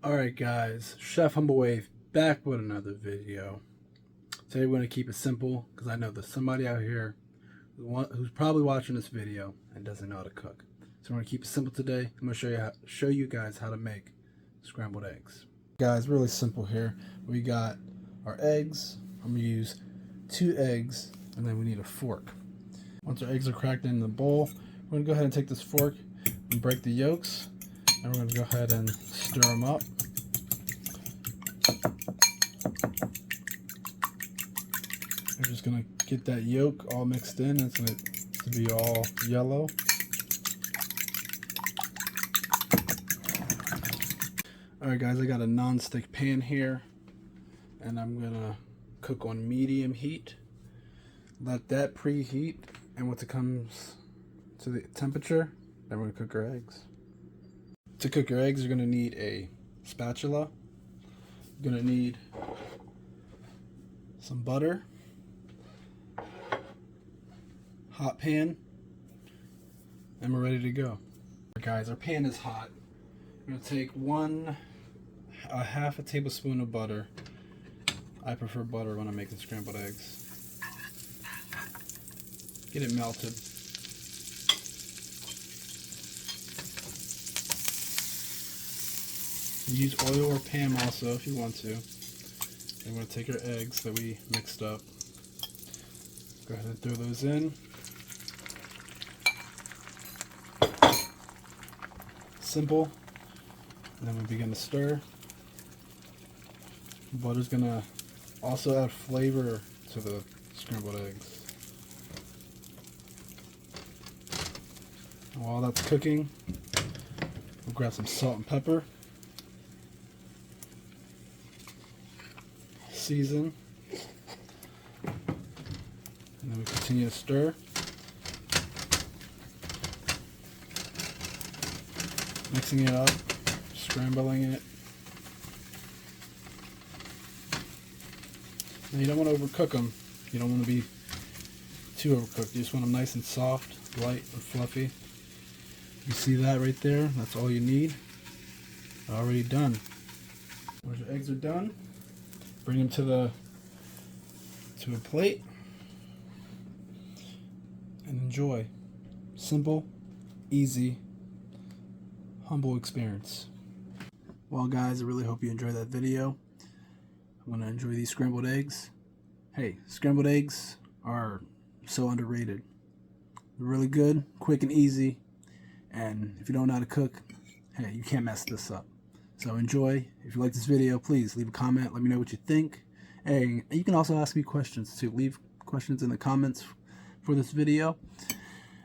Alright guys, Chef Humblewave back with another video. Today we're going to keep it simple because I know there's somebody out here who's probably watching this video and doesn't know how to cook. So we're going to keep it simple today. I'm going to show you guys how to make scrambled eggs. Guys, really simple here. We got our eggs. I'm going to use 2 eggs and then we need a fork. Once our eggs are cracked in the bowl, we're going to go ahead and take this fork and break the yolks. And we're going to go ahead and stir them up. We're just going to get that yolk all mixed in. It's going to be all yellow. Alright guys, I got a non-stick pan here. And I'm going to cook on medium heat. Let that preheat. And once it comes to the temperature, then we're going to cook our eggs. To cook your eggs, you're going to need a spatula. You're going to need some butter, hot pan, and we're ready to go. Guys, our pan is hot. I'm going to take half a tablespoon of butter. I prefer butter when I'm making scrambled eggs. Get it melted. Use oil or Pam also if you want to. And we're going to take our eggs that we mixed up. Go ahead and throw those in. Simple. And then we begin to stir. Butter's going to also add flavor to the scrambled eggs. And while that's cooking, we'll grab some salt and pepper. Season, and then we continue to stir. Mixing it up, scrambling it. Now you don't want to overcook them. You don't want to be too overcooked. You just want them nice and soft, light and fluffy. You see that right there? That's all you need. Already done. Once your eggs are done, bring them to a plate and enjoy. Simple, easy, humble experience. Well guys, I really hope you enjoyed that video. I'm going to enjoy these scrambled eggs. Hey, scrambled eggs are so underrated. They're really good, quick and easy, and if you don't know how to cook, hey, you can't mess this up. So enjoy. If you like this video, please leave a comment. Let me know what you think. And you can also ask me questions too. Leave questions in the comments for this video.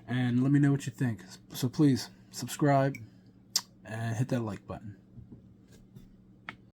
And let me know what you think. So please subscribe and hit that like button.